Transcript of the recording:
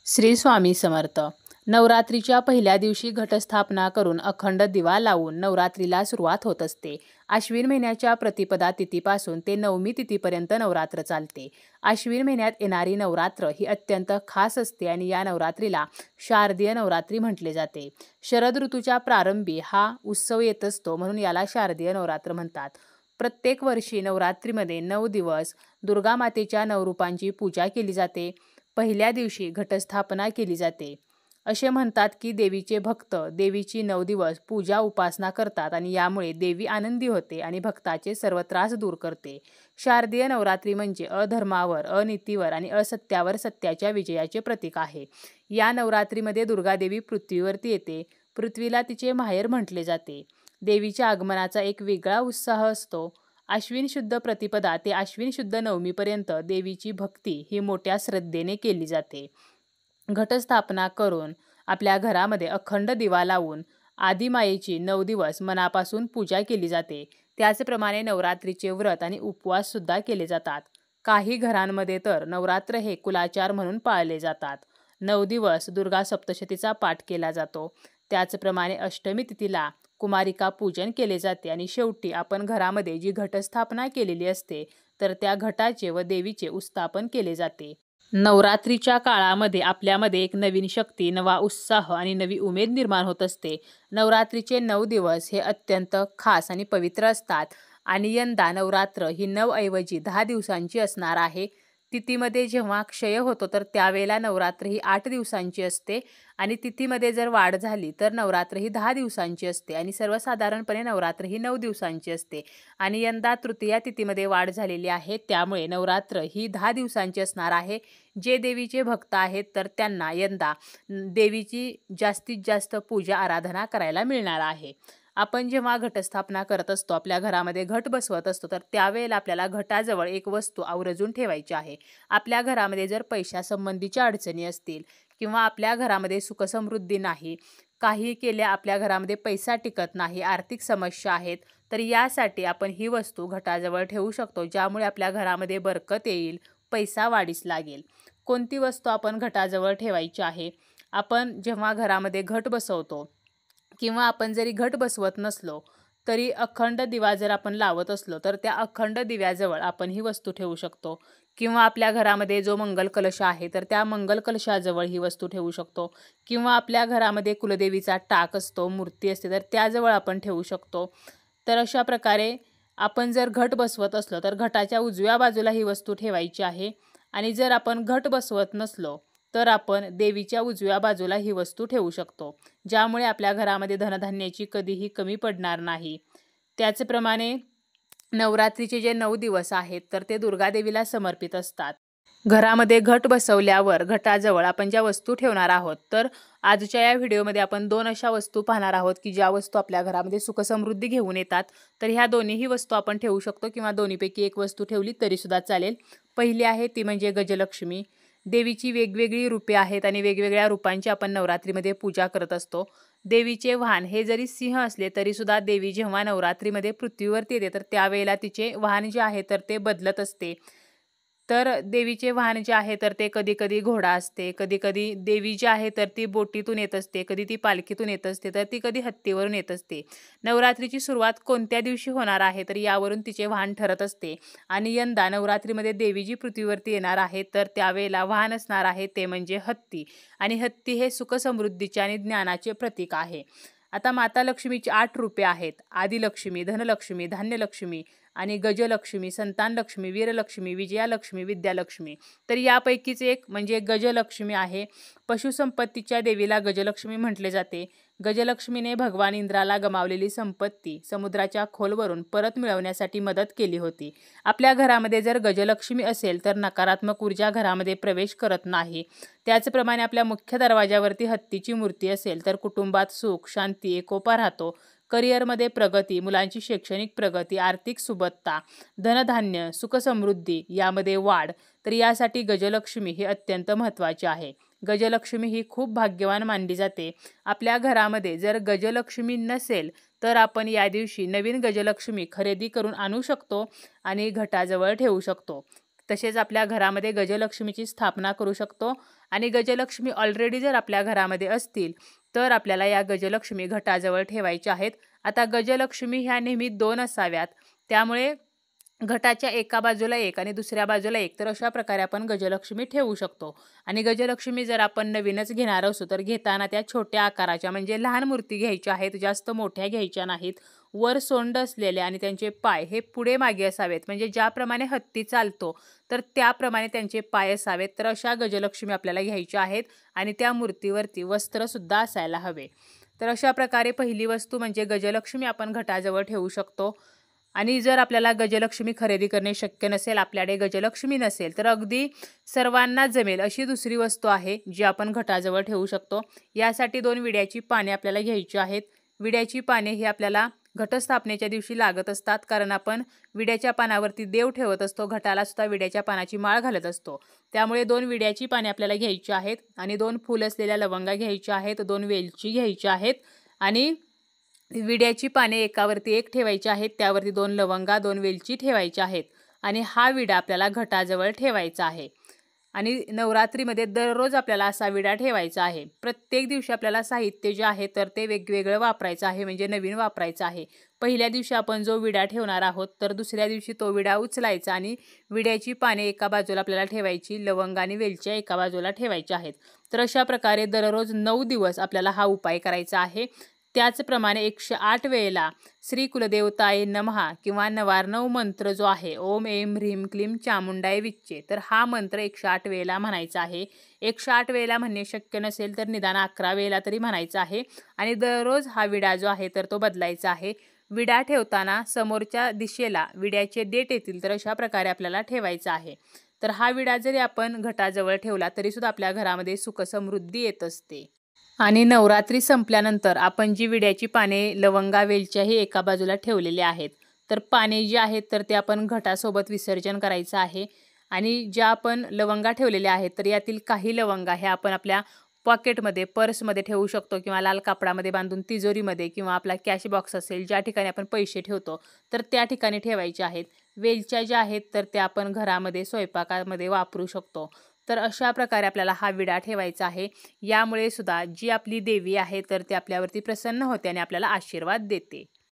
श्री स्वामी समर्थ. नवरात्रीच्या पहिल्या दिवशी घटस्थापना करून अखंड दिवा लावून नवरात्रीला सुरुवात होत असते. आश्विन महिन्याच्या प्रतिपदा तिथीपासून ते नवमी तिथीपर्यंत नवरात्र चालते. आश्विन महिन्यात येणारी नवरात्र ही अत्यंत खास असते आणि या नवरात्रीला शारदीय नवरात्री म्हटले जाते. शरद ऋतूच्या प्रारंभी हा उत्सव येत असतो, म्हणून याला शारदीय नवरात्र म्हणतात. प्रत्येक वर्षी नवरात्रीमध्ये 9 दिवस दुर्गा मातेच्या नवरूपांची पूजा केली जाते. पहिल्या दिवशी घटस्थापना केली जाते. असे म्हणतात की देवीचे भक्त देवीची 9 दिवस पूजा उपासना करतात आणि यामुळे देवी आनंदी होते आणि भक्ताचे सर्व त्रास दूर करते. शारदीय नवरात्री म्हणजे अधर्मावर, अनीतीवर आणि असत्यावर सत्याच्या विजयाचे प्रतीक आहे. या नवरात्रीमध्ये दुर्गादेवी पृथ्वीवरती येते. पृथ्वीला तिचे माहेर म्हटले जाते. देवीच्या आगमनाचा एक वेगळा उत्साह असतो. आश्विन शुद्ध प्रतिपदा ते आश्विन शुद्ध नवमीपर्यंत देवीची भक्ती ही मोठ्या श्रद्धेने केली जाते. घटस्थापना करून आपल्या घरामध्ये अखंड दिवा लावून आदिमायेची 9 दिवस मनापासून पूजा केली जाते. त्याचप्रमाणे नवरात्रीचे व्रत आणि उपवास सुद्धा केले जातात. काही घरांमध्ये तर नवरात्र हे कुलाचार म्हणून पाळले जातात. 9 दिवस दुर्गा सप्तशतीचा पाठ केला जातो. त्याचप्रमाणे अष्टमी तिथीला कुमारिका पूजन केले जाते आणि शेवटी आपण घरामध्ये जी घटस्थापना केलेली असते तर त्या घटाचे व देवीचे उत्स्थापन केले जाते. नवरात्रीच्या काळामध्ये आपल्यामध्ये एक नवीन शक्ती, नवा उत्साह आणि नवी उमेद निर्माण होत असते. नवरात्रीचे 9 दिवस हे अत्यंत खास आणि पवित्र असतात आणि यंदा नवरात्र ही 9 ऐवजी 10 दिवसांची असणार आहे. तिथीमध्ये जेव्हा क्षय होतो तर त्यावेळेला नवरात्र ही 8 दिवसांची असते आणि तिथीमध्ये जर वाढ झाली तर नवरात्र ही 10 दिवसांची असते आणि सर्वसाधारणपणे नवरात्र ही 9 दिवसांची असते. आणि यंदा तृतीया तिथीमध्ये वाढ झालेली आहे, त्यामुळे नवरात्र ही 10 दिवसांची असणार आहे. जे देवीचे भक्त आहेत तर त्यांना यंदा देवीची जास्तीत जास्त पूजा आराधना करायला मिळणार आहे. आपण जेव्हा घटस्थापना करत असतो, आपल्या घरामध्ये घट बसवत असतो तर त्यावेळेला आपल्याला घटाजवळ एक वस्तू आवर्जून ठेवायची आहे. आपल्या घरामध्ये जर पैशासंबंधीच्या अडचणी असतील किंवा आपल्या घरामध्ये सुखसमृद्धी नाही, काही केल्या आपल्या घरामध्ये पैसा टिकत नाही, आर्थिक समस्या आहेत, तर यासाठी आपण ही वस्तू घटाजवळ ठेवू शकतो, ज्यामुळे आपल्या घरामध्ये बरकत येईल, पैसा वाढीस लागेल. कोणती वस्तू आपण घटाजवळ ठेवायची आहे? आपण जेव्हा घरामध्ये घट बसवतो किंवा आपण जरी घट बसवत नसलो तरी अखंड दिवा जर आपण लावत असलो तर त्या अखंड दिव्याजवळ आपण ही वस्तू ठेवू शकतो. किंवा आपल्या घरामध्ये जो मंगल कलश आहे तर त्या मंगल कलशाजवळ ही वस्तू ठेवू शकतो. किंवा आपल्या घरामध्ये कुलदेवीचा टाक असतो, मूर्ती असते, तर त्याजवळ आपण ठेवू शकतो. तर अशा प्रकारे आपण जर घट बसवत असलो तर घटाच्या उजव्या बाजूला ही वस्तू ठेवायची आहे आणि जर आपण घट बसवत नसलो तर आपण देवीच्या उजव्या बाजूला ही वस्तू ठेवू शकतो, ज्यामुळे आपल्या घरामध्ये धनधान्याची कधीही कमी पडणार नाही. त्याचप्रमाणे नवरात्रीचे जे 9 दिवस आहेत तर ते दुर्गादेवीला समर्पित असतात. घरामध्ये घट बसवल्यावर घटाजवळ आपण ज्या वस्तू ठेवणार आहोत, तर आजच्या या व्हिडिओमध्ये आपण 2 अशा वस्तू पाहणार आहोत की ज्या वस्तू आपल्या घरामध्ये सुखसमृद्धी घेऊन येतात. तर ह्या दोन्हीही वस्तू आपण ठेवू शकतो किंवा दोन्हीपैकी एक वस्तू ठेवली तरीसुद्धा चालेल. पहिली आहे ती म्हणजे गजलक्ष्मी. देवीची वेगवेगळी रूपे आहेत आणि वेगवेगळ्या रूपांची आपण नवरात्रीमध्ये पूजा करत असतो. देवीचे वाहन हे जरी सिंह असले तरीसुद्धा देवी जेव्हा नवरात्रीमध्ये पृथ्वीवरती येते तर त्यावेळेला तिचे वाहन जे आहे तर ते बदलत असते. तर देवीचे वाहन जे आहे तर ते कधी कधी घोडा असते, कधी कधी देवी जी आहे तर ती बोटीतून येत असते, कधी ती पालखीतून येत असते, तर ती कधी हत्तीवरून येत असते. नवरात्रीची सुरुवात कोणत्या दिवशी होणार आहे तर यावरून तिचे वाहन ठरत असते. आणि यंदा नवरात्रीमध्ये देवी जी पृथ्वीवरती येणार आहे तर त्यावेळेला वाहन असणार आहे ते म्हणजे हत्ती. आणि हत्ती हे सुखसमृद्धीचे आणि ज्ञानाचे प्रतीक आहे. आता माता लक्ष्मीची 8 रूपे आहेत: आदिलक्ष्मी, धनलक्ष्मी, धान्यलक्ष्मी आणि गजलक्ष्मी, संतानलक्ष्मी, वीरलक्ष्मी, विजयालक्ष्मी, विद्यालक्ष्मी. तर यापैकीच एक म्हणजे गजलक्ष्मी आहे. पशुसंपत्तीच्या देवीला गजलक्ष्मी म्हटले जाते. गजलक्ष्मीने भगवान इंद्राला गमावलेली संपत्ती समुद्राच्या खोलवरून परत मिळवण्यासाठी मदत केली होती. आपल्या घरामध्ये जर गजलक्ष्मी असेल तर नकारात्मक ऊर्जा घरामध्ये प्रवेश करत नाही. त्याचप्रमाणे आपल्या मुख्य दरवाजावरती हत्तीची मूर्ती असेल तर कुटुंबात सुख, शांती, एकोपा राहतो. करिअरमध्ये प्रगती, मुलांची शैक्षणिक प्रगती, आर्थिक सुबत्ता, धनधान्य, सुखसमृद्धी यामध्ये वाढ. तर यासाठी गजलक्ष्मी ही अत्यंत महत्त्वाची आहे. गजलक्ष्मी ही खूप भाग्यवान मानली जाते. आपल्या घरामध्ये जर गजलक्ष्मी नसेल तर आपण या दिवशी नवीन गजलक्ष्मी खरेदी करून आणू शकतो आणि घटाजवळ ठेवू शकतो. तसेच आपल्या घरामध्ये गजलक्ष्मीची स्थापना करू शकतो आणि गजलक्ष्मी ऑलरेडी जर आपल्या घरामध्ये असतील तर आपल्याला या गजलक्ष्मी घटाजवळ ठेवायच्या आहेत. आता गजलक्ष्मी ह्या नेहमी 2 असाव्यात, त्यामुळे घटाच्या एका बाजूला एक आणि दुसऱ्या बाजूला एक, तर अशा प्रकारे आपण गजलक्ष्मी ठेवू शकतो. आणि गजलक्ष्मी जर आपण नवीनच घेणार असू तर घेताना त्या छोट्या आकाराच्या म्हणजे लहान मूर्ती घ्यायच्या आहेत, जास्त मोठ्या घ्यायच्या नाहीत. वर सोंड असलेले आणि त्यांचे पाय हे पुढे मागे असावेत, म्हणजे ज्याप्रमाणे हत्ती चालतो तर त्याप्रमाणे त्यांचे पाय असावेत. तर अशा गजलक्ष्मी आपल्याला घ्यायच्या आहेत आणि त्या मूर्तीवरती वस्त्रसुद्धा असायला हवे. तर अशा प्रकारे पहिली वस्तू म्हणजे गजलक्ष्मी आपण घटाजवळ ठेवू शकतो. आणि जर आपल्याला गजलक्ष्मी खरेदी करणे शक्य नसेल, आपल्याकडे गजलक्ष्मी नसेल, तर अगदी सर्वांना जमेल अशी दुसरी वस्तू आहे जी आपण घटाजवळ ठेवू शकतो. यासाठी 2 विड्याची पाने आपल्याला घ्यायची आहेत. विड्याची पाने ही आपल्याला घटस्थापनेच्या दिवशी लागत असतात, कारण आपण विड्याच्या पानावरती देव ठेवत असतो, घटाला सुद्धा विड्याच्या पानाची माळ घालत असतो. त्यामुळे 2 विड्याची पाने आपल्याला घ्यायची आहेत आणि 2 फूल असलेल्या लवंगा घ्यायच्या आहेत, 2 वेलची घ्यायच्या आहेत आणि विड्याची पाने एकावरती एक ठेवायची आहेत, त्यावरती 2 लवंगा 2 वेलची ठेवायच्या आहेत आणि हा विडा आपल्याला घटाजवळ ठेवायचा आहे. आणि नवरात्रीमध्ये दररोज आपल्याला असा विडा ठेवायचा आहे. प्रत्येक दिवशी आपल्याला साहित्य जे आहे तर ते वेगवेगळं वापरायचं आहे, म्हणजे नवीन वापरायचं आहे. पहिल्या दिवशी आपण जो विडा ठेवणार आहोत तर दुसऱ्या दिवशी तो विडा उचलायचा आणि विड्याची पाने एका बाजूला आपल्याला ठेवायची, लवंग आणि वेलच्या एका बाजूला ठेवायच्या आहेत. तर अशा प्रकारे दररोज 9 दिवस आपल्याला हा उपाय करायचा आहे. त्याचप्रमाणे 108 वेळेला श्री कुलदेवताय नमः किंवा नवार्णव मंत्र जो आहे ओम ऐं ह्रीं क्लीं चामुंडाय विच्चे, तर हा मंत्र 108 वेळेला म्हणायचा आहे. 108 वेळेला म्हणणे शक्य नसेल तर निदान 11 वेळेला तरी म्हणायचं आहे. आणि दररोज हा विडा जो आहे तर तो बदलायचा आहे. विडा ठेवताना समोरच्या दिशेला विड्याचे देठ येतील तर अशा प्रकारे आपल्याला ठेवायचा आहे. तर हा विडा जरी आपण घटाजवळ ठेवला तरी सुद्धा आपल्या घरामध्ये सुख समृद्धी येत असते. आणि नवरात्री संपल्यानंतर आपण जी विड्याची पाने लवंगा वेलच्याही एका बाजूला ठेवलेले आहेत, तर पाने जी आहेत तर ते आपण घटासोबत विसर्जन करायचं आहे. आणि ज्या आपण लवंगा ठेवलेल्या आहेत तर यातील काही लवंगा ह्या आपण आपल्या पॉकेटमध्ये पर्समध्ये ठेवू शकतो किंवा लाल कापडामध्ये बांधून तिजोरीमध्ये किंवा आपला कॅश बॉक्स असेल ज्या ठिकाणी आपण पैसे ठेवतो तर त्या ठिकाणी ठेवायचे आहेत. वेलच्या ज्या आहेत तर त्या आपण घरामध्ये स्वयंपाकामध्ये वापरू शकतो. तर अशा प्रकारे आपल्याला हा विडा ठेवायचा आहे. यामुळे सुद्धा जी आपली देवी आहे तर ती आपल्यावरती प्रसन्न होते आणि आपल्याला आशीर्वाद देते.